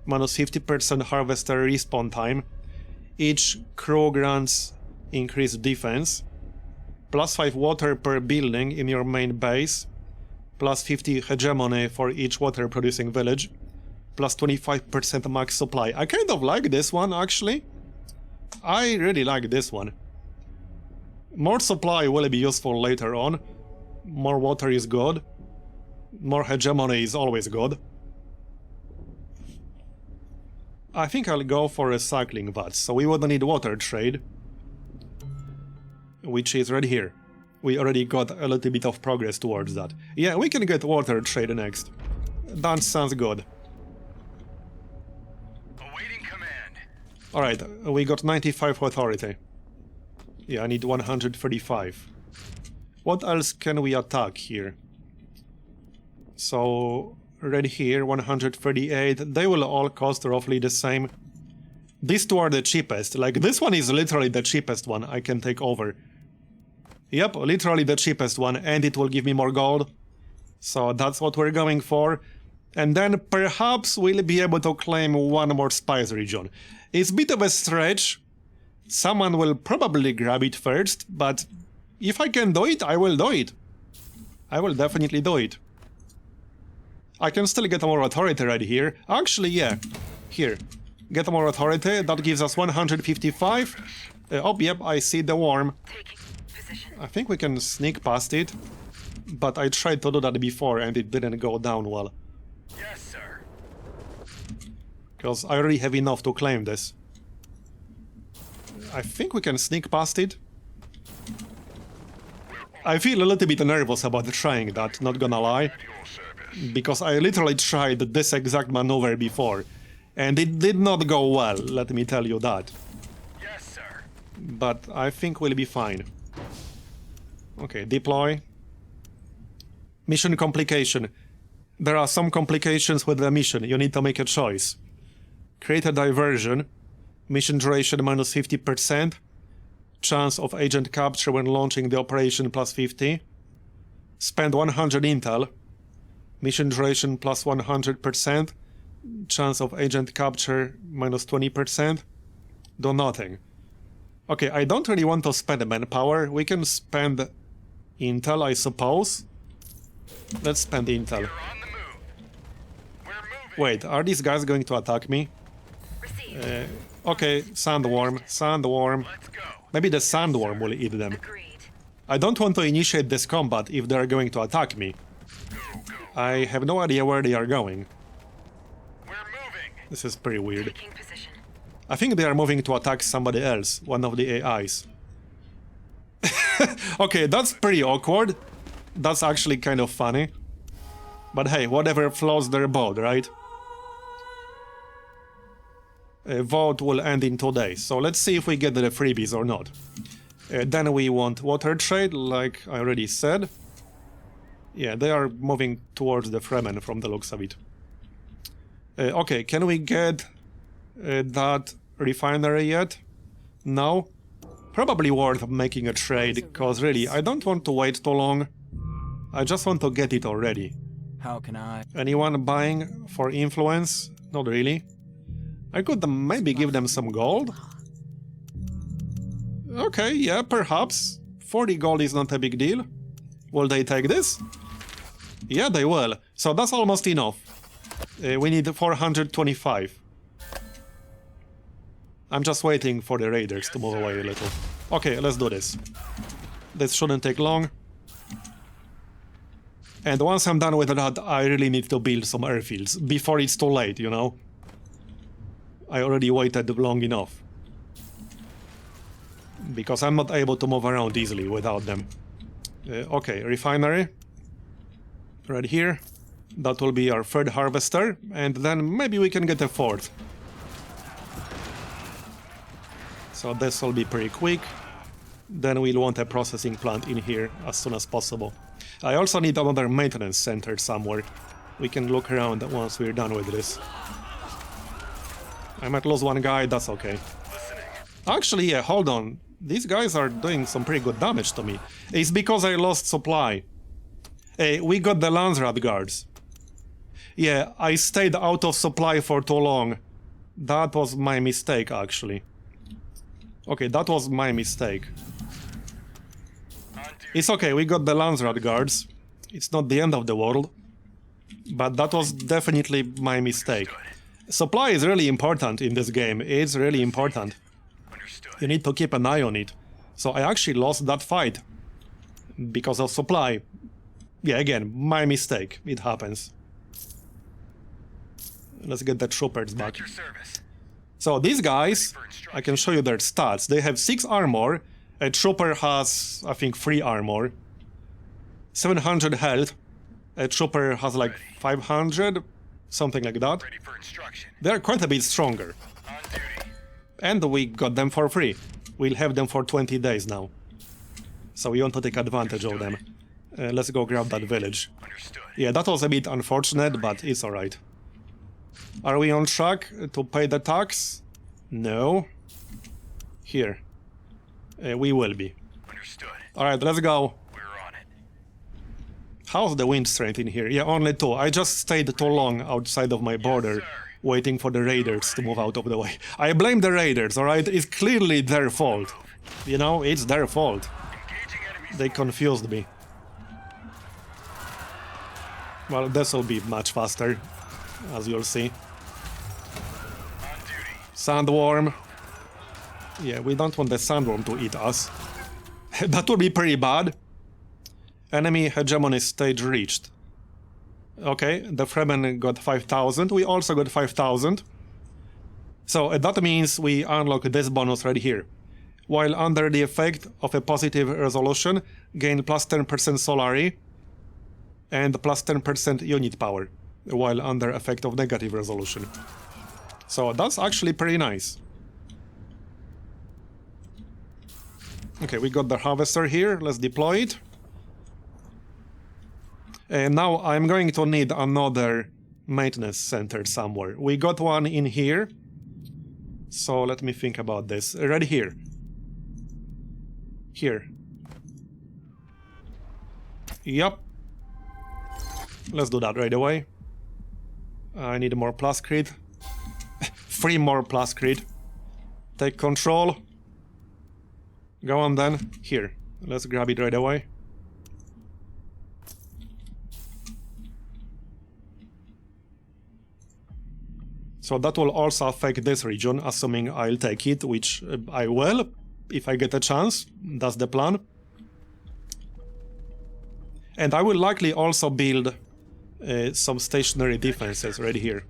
Minus 50% harvester respawn time. Each crew grants increased defense. Plus 5 water per building in your main base. Plus 50 hegemony for each water producing village. Plus 25% max supply. I kind of like this one, actually. I really like this one. More supply will be useful later on. More water is good. More hegemony is always good. I think I'll go for recycling VAT, so we would need water trade. Which is right here. we already got a little bit of progress towards that. Yeah, we can get water trade next. That sounds good. Awaiting command. Alright, we got 95 authority. Yeah, I need 135. What else can we attack here? So, right here, 138. They will all cost roughly the same. These two are the cheapest. Like, this one is literally the cheapest one I can take over. Yep, literally the cheapest one, and it will give me more gold. So that's what we're going for. And then perhaps we'll be able to claim one more spice region. It's a bit of a stretch. Someone will probably grab it first, but if I can do it, I will do it. I will definitely do it. I can still get more authority right here. Actually, yeah. Here. Get more authority. That gives us 155. Oh, yep, I see the worm. Taking position. I think we can sneak past it. But I tried to do that before and it didn't go down well. Yes, sir. Because I already have enough to claim this. I think we can sneak past it. I feel a little bit nervous about trying that, not gonna lie. At your service. Because I literally tried this exact maneuver before. And it did not go well, let me tell you that. Yes, sir. But I think we'll be fine. Okay, deploy. Mission complication. There are some complications with the mission, you need to make a choice. Create a diversion. Mission duration minus 50%. Chance of agent capture when launching the operation plus 50. Spend 100 intel. Mission duration plus 100%. Chance of agent capture minus 20%. Do nothing. Okay, I don't really want to spend manpower. We can spend intel, I suppose. Let's spend intel. You're on the move. We're moving. Wait, are these guys going to attack me? Received. Okay, sandworm, sandworm. Let's go. Maybe the sandworm will eat them. Agreed. I don't want to initiate this combat if they're going to attack me. Go, go. I have no idea where they are going. We're moving. This is pretty weird. Taking position. I think they are moving to attack somebody else, one of the AIs. Okay, that's pretty awkward. That's actually kind of funny. But hey, whatever floats their boat, right? A vote will end in 2 days, so let's see if we get the freebies or not. Then we want water trade, like I already said. Yeah, they are moving towards the Fremen from the looks of it. Okay, can we get that refinery yet? No? Probably worth making a trade, because really, I don't want to wait too long. I just want to get it already. How can I? Anyone buying for influence? Not really. I could maybe give them some gold. Okay, yeah, perhaps. 40 gold is not a big deal. Will they take this? Yeah, they will. So that's almost enough. We need 425. I'm just waiting for the raiders to move away a little. Okay, let's do this. This shouldn't take long. And once I'm done with that, I really need to build some airfields before it's too late, you know? I already waited long enough. Because I'm not able to move around easily without them. Okay, refinery. Right here. That will be our third harvester, and then maybe we can get a fourth. So this will be pretty quick. Then we'll want a processing plant in here as soon as possible. I also need another maintenance center somewhere. We can look around once we're done with this. I might lose one guy, that's okay. Actually, yeah, hold on. These guys are doing some pretty good damage to me. It's because I lost supply. We got the Landsrat guards. Yeah, I stayed out of supply for too long. That was my mistake, actually. Okay, that was my mistake. It's okay, we got the Landsrat guards. It's not the end of the world. But that was definitely my mistake. Supply is really important in this game. It's really important. Understood. You need to keep an eye on it. So I actually lost that fight. Because of supply. Yeah, again, my mistake. It happens. Let's get the troopers back. At your service. So these guys, I can show you their stats. They have 6 armor, A trooper has, I think, 3 armor, 700 health. A trooper has like 500, something like that. Ready for instruction. They're quite a bit stronger. On duty. And we got them for free. We'll have them for 20 days now. So we want to take advantage of them. Let's go grab that village. Understood. Yeah, that was a bit unfortunate, but it's alright. Are we on track to pay the tax? No. Here. We will be. Understood. Alright, let's go. We're on it. How's the wind strength in here? Yeah, only 2. I just stayed too long outside of my border, waiting for the raiders to move out of the way. I blame the raiders, alright? It's clearly their fault. You know, it's their fault. Engaging enemies. They confused me. Well, this will be much faster, as you'll see. On duty. Sandworm. Yeah, we don't want the sandworm to eat us. That would be pretty bad. Enemy hegemony stage reached. Okay, the Fremen got 5,000. We also got 5,000. So that means we unlock this bonus right here. While under the effect of a positive resolution, gain plus 10% Solari and plus 10% unit power, while under effect of negative resolution. So that's actually pretty nice. Okay, we got the harvester here. Let's deploy it. And now I'm going to need another maintenance center somewhere. We got one in here. So let me think about this. Right here. Here. Yup. Let's do that right away. I need more plus crit. 3 more plus crit. Take control. Go on then. Here. Let's grab it right away. So that will also affect this region, assuming I'll take it, which I will, if I get a chance. That's the plan. And I will likely also build some stationary defenses right here.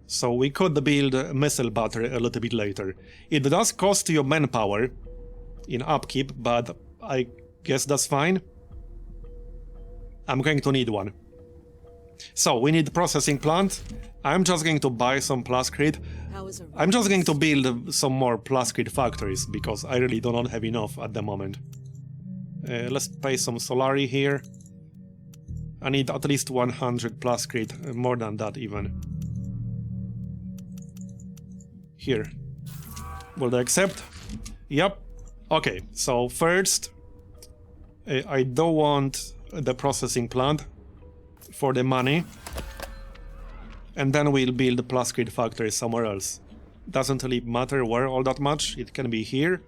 So we could build a missile battery a little bit later. It does cost you manpower in upkeep, but I guess that's fine. I'm going to need one. So we need processing plant. I'm just going to buy some plus crit. I'm just going to build some more plus crit factories because I really do not have enough at the moment. Let's pay some Solari here. I need at least 100 plus crit, more than that even. Here. Will they accept? Yep. Okay, so first, I don't want the processing plant for the money. And then we'll build the plus crit factory somewhere else. Doesn't really matter where all that much. It can be here.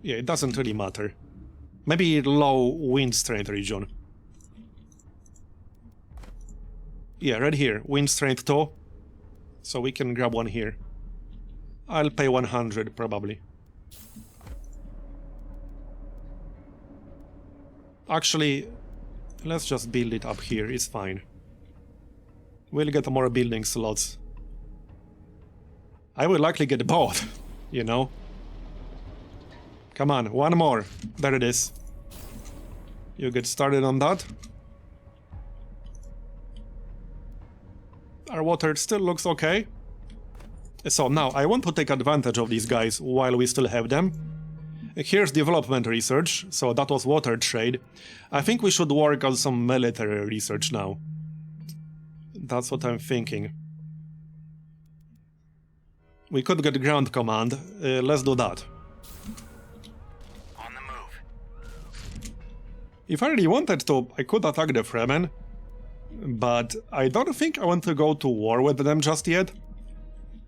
Yeah, it doesn't really matter. Maybe low wind strength region. Yeah, right here. Wind strength 2. So we can grab one here. I'll pay 100 probably. Actually, let's just build it up here. It's fine. We'll get more building slots. I will likely get both, you know. Come on, one more. There it is. You get started on that. Our water still looks okay. So now, I want to take advantage of these guys while we still have them. Here's development research, so that was water trade. I think we should work on some military research now. That's what I'm thinking. We could get ground command. Let's do that. On the move. If I really wanted to, I could attack the Fremen. But I don't think I want to go to war with them just yet.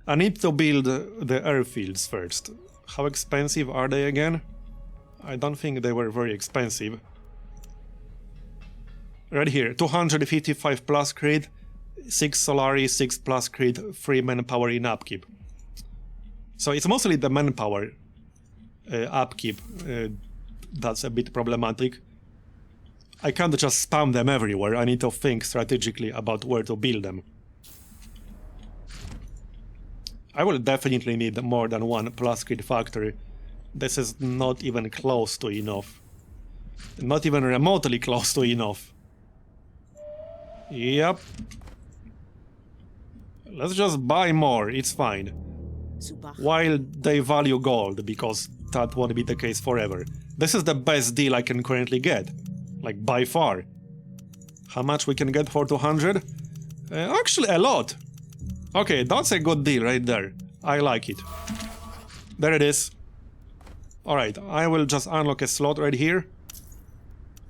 I need to build the airfields first. How expensive are they again? I don't think they were very expensive. Right here, 255 plus crit, 6 Solari, 6 plus crit, 3 manpower in upkeep. So it's mostly the manpower upkeep that's a bit problematic. I can't just spam them everywhere, I need to think strategically about where to build them. I will definitely need more than one plus grid factory. This is not even close to enough. Not even remotely close to enough. Yep. Let's just buy more, it's fine. Subach. While they value gold, because that won't be the case forever. This is the best deal I can currently get. Like, by far. How much we can get for 200? Actually, a lot. Okay, that's a good deal right there. I like it. There it is. Alright, I will just unlock a slot right here.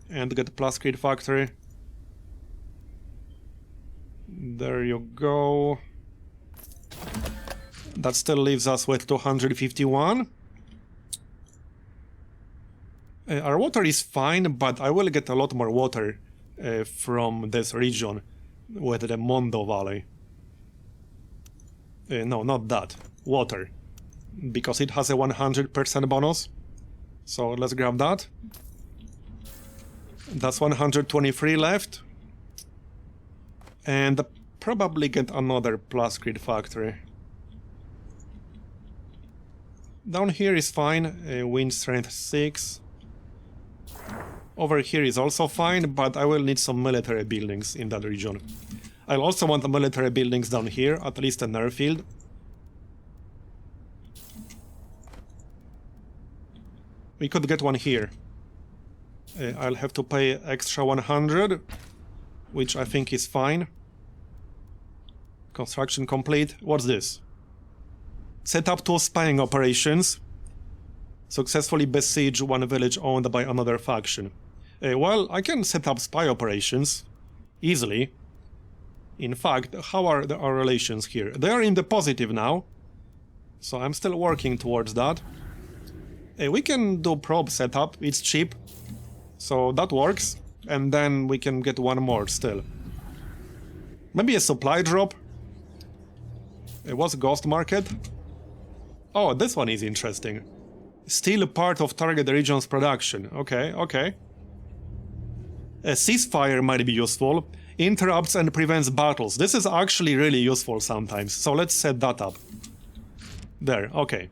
And get plus grid factory. There you go. That still leaves us with 251. Our water is fine, but I will get a lot more water from this region with the Mondo Valley. No, not that. Water. Because it has a 100% bonus. So let's grab that. That's 123 left. And probably get another plus grid factory. Down here is fine. Wind strength 6. Over here is also fine, but I will need some military buildings in that region. I'll also want the military buildings down here, at least an airfield. We could get one here. I'll have to pay extra 100, which I think is fine. Construction complete. What's this? Set up 2 spying operations. Successfully besiege one village owned by another faction. Well, I can set up spy operations easily. In fact, how are our relations here? They are in the positive now, so I'm still working towards that. We can do probe setup, it's cheap, so that works, and then we can get one more still. Maybe a supply drop? What's Ghost Market? Oh, this one is interesting. Still part of target region's production. Okay, okay. A ceasefire might be useful. Interrupts and prevents battles. This is actually really useful sometimes, so let's set that up. There, okay.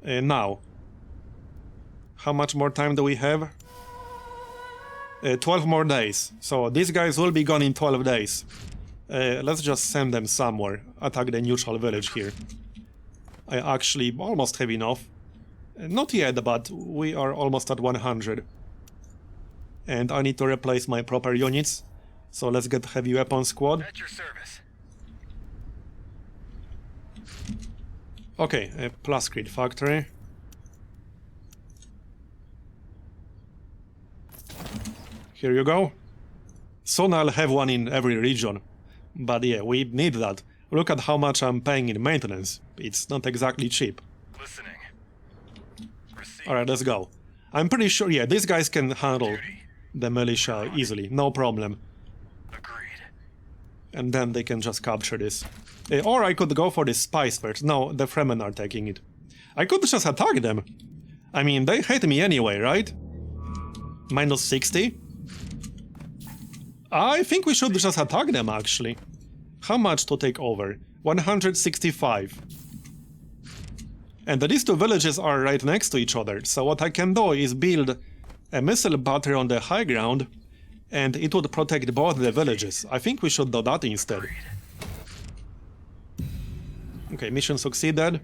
Now, how much more time do we have? 12 more days. So these guys will be gone in 12 days. Let's just send them somewhere. Attack the neutral village here. I actually almost have enough. Not yet, but we are almost at 100. And I need to replace my proper units. So let's get heavy weapon squad. At your service. Okay, plus grid factory. Here you go. Soon I'll have one in every region. But yeah, we need that. Look at how much I'm paying in maintenance. It's not exactly cheap. Listening. Receive. Alright, let's go. I'm pretty sure, yeah, these guys can handle the militia easily, no problem. Agreed. And then they can just capture this. Or I could go for the spies first. No, the Fremen are taking it. I could just attack them. I mean, they hate me anyway, right? Minus 60? I think we should just attack them, actually. How much to take over? 165. And these 2 villages are right next to each other, so what I can do is build a missile battery on the high ground, and it would protect both the villages. I think we should do that instead. Okay, mission succeeded.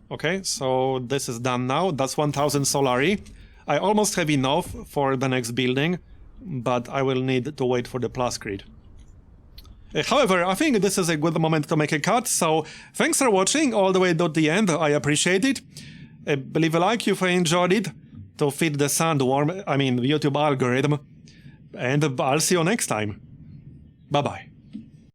Okay, so this is done now. That's 1000 Solari. I almost have enough for the next building, but I will need to wait for the plus grid. However, I think this is a good moment to make a cut, so thanks for watching all the way to the end, I appreciate it. Leave a like if you enjoyed it, to feed the YouTube algorithm, and I'll see you next time. Bye bye.